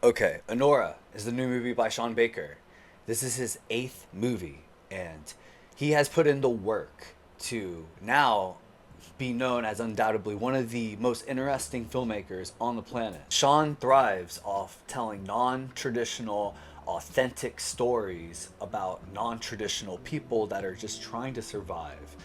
Okay, Anora is the new movie by Sean Baker. This is his 8th movie, and he has put in the work to now be known as undoubtedly one of the most interesting filmmakers on the planet. Sean thrives off telling non traditional, authentic stories about non traditional people that are just trying to survive.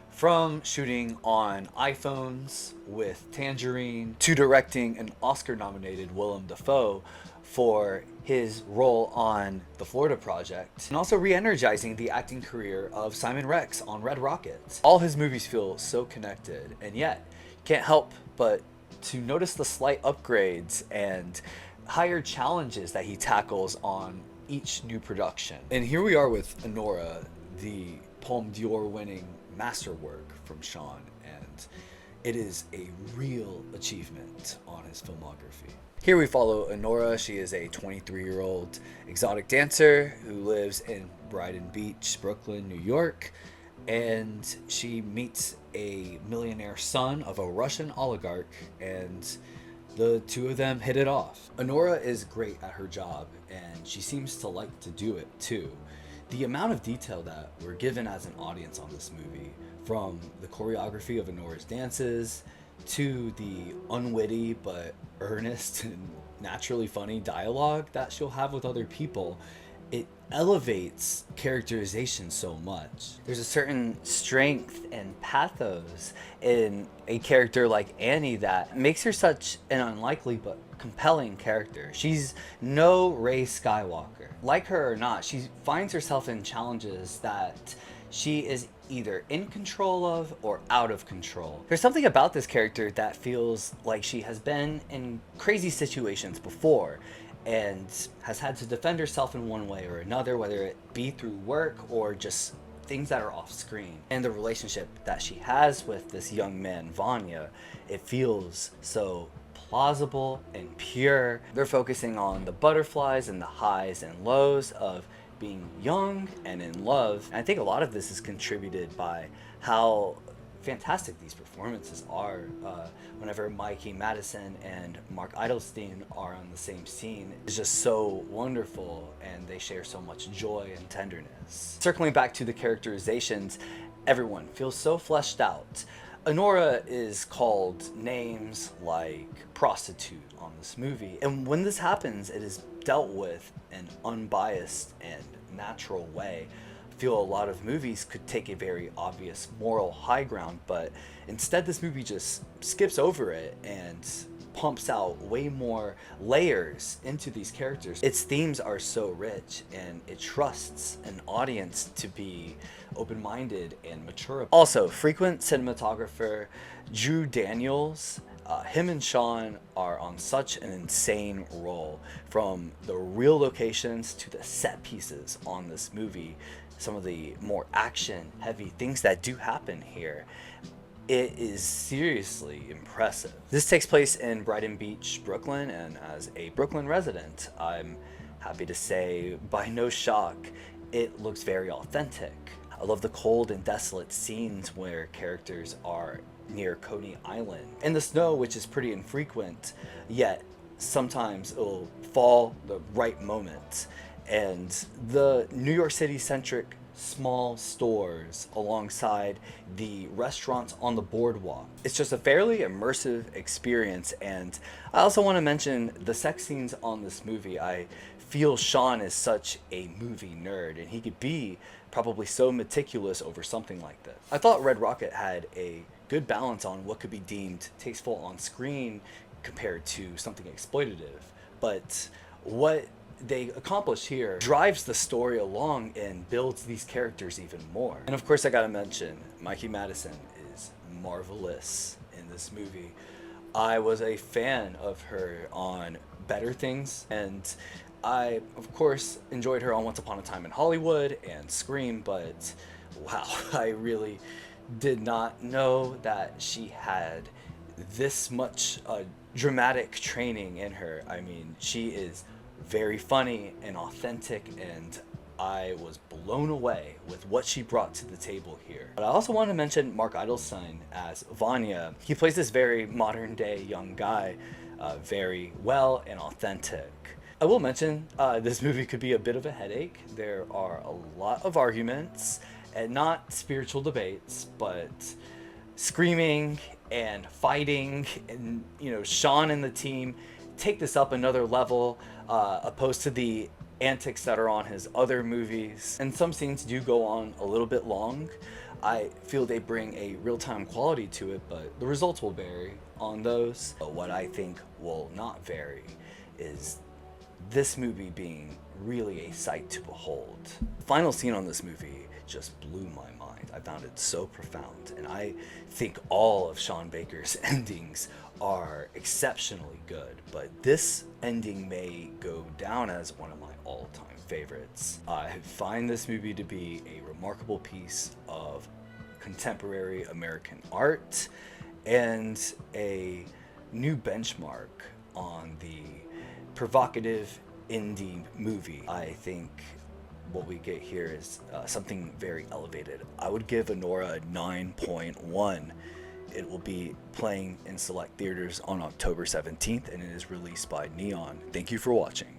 From shooting on iPhones with Tangerine to directing an Oscar nominated Willem Dafoe for his role on The Florida Project, and also re energizing the acting career of Simon Rex on Red Rocket. All his movies feel so connected, and yet you can't help but to notice the slight upgrades and higher challenges that he tackles on each new production. And here we are with Anora, the Palme d'Or winning masterwork from Sean, and it is a real achievement on his filmography. Here we follow Anora. She is a 23-year-old exotic dancer who lives in Brighton Beach, Brooklyn, New York, and she meets a millionaire son of a Russian oligarch, and the two of them hit it off. Anora is great at her job, and she seems to like to do it too. The amount of detail that we're given as an audience on this movie, from the choreography of Anora's dances to the unwitty but earnest and naturally funny dialogue that she'll have with other people, it elevates characterization so much. There's a certain strength and pathos in a character like Annie that makes her such an unlikely but compelling character. She's no Rey Skywalker. Like her or not, she finds herself in challenges that she is either in control of or out of control. There's something about this character that feels like she has been in crazy situations before and has had to defend herself in one way or another, whether it be through work or just things that are off screen. And the relationship that she has with this young man, Vanya, it feels so plausible and pure. They're focusing on the butterflies and the highs and lows of being young and in love. And I think a lot of this is contributed by how fantastic these performances are. Whenever Mikey, Madison, and Mark Eidelstein are on the same scene, it's just so wonderful, and they share so much joy and tenderness. Circling back to the characterizations, everyone feels so fleshed out. Anora is called names like prostitute on this movie, and when this happens, it is dealt with in an unbiased and natural way. I feel a lot of movies could take a very obvious moral high ground, but instead this movie just skips over it and pumps out way more layers into these characters. Its themes are so rich, and it trusts an audience to be open-minded and mature. Also, frequent cinematographer Drew Daniels, him and Sean are on such an insane roll, from the real locations to the set pieces on this movie. Some of the more action heavy things that do happen here, it is seriously impressive. This takes place in Brighton Beach, Brooklyn, and as a Brooklyn resident, I'm happy to say, by no shock, it looks very authentic. I love the cold and desolate scenes where characters are near Coney Island. And the snow, which is pretty infrequent, yet sometimes it'll fall the right moment. And the New York City centric small stores alongside the restaurants on the boardwalk. It's just a fairly immersive experience. And I also want to mention the sex scenes on this movie. I feel Sean is such a movie nerd, and he could be probably so meticulous over something like this. I thought Red Rocket had a good balance on what could be deemed tasteful on screen compared to something exploitative, but what they accomplish here drives the story along and builds these characters even more. And of course, I gotta mention, Mikey Madison is marvelous in this movie. I was a fan of her on Better Things, and I, of course, enjoyed her on Once Upon a Time in Hollywood and Scream, but wow, I really did not know that she had this much dramatic training in her. I mean, she is very funny and authentic, and I was blown away with what she brought to the table here. But I also want to mention Mark Eidelstein as Vanya. He plays this very modern day young guy very well and authentic. I will mention this movie could be a bit of a headache. There are a lot of arguments, and not spiritual debates, but screaming and fighting, and Sean and the team take this up another level, opposed to the antics that are on his other movies. And some scenes do go on a little bit long. I feel they bring a real-time quality to it, but the results will vary on those. But what I think will not vary is this movie being really a sight to behold. The final scene on this movie just blew my mind. I found it so profound, and I think all of Sean Baker's endings are exceptionally good, but this ending may go down as one of my all-time favorites. I find this movie to be a remarkable piece of contemporary American art and a new benchmark on the provocative indie movie. I think what we get here is something very elevated. I would give Anora a 9.1. It will be playing in select theaters on October 17th, and it is released by Neon. Thank you for watching.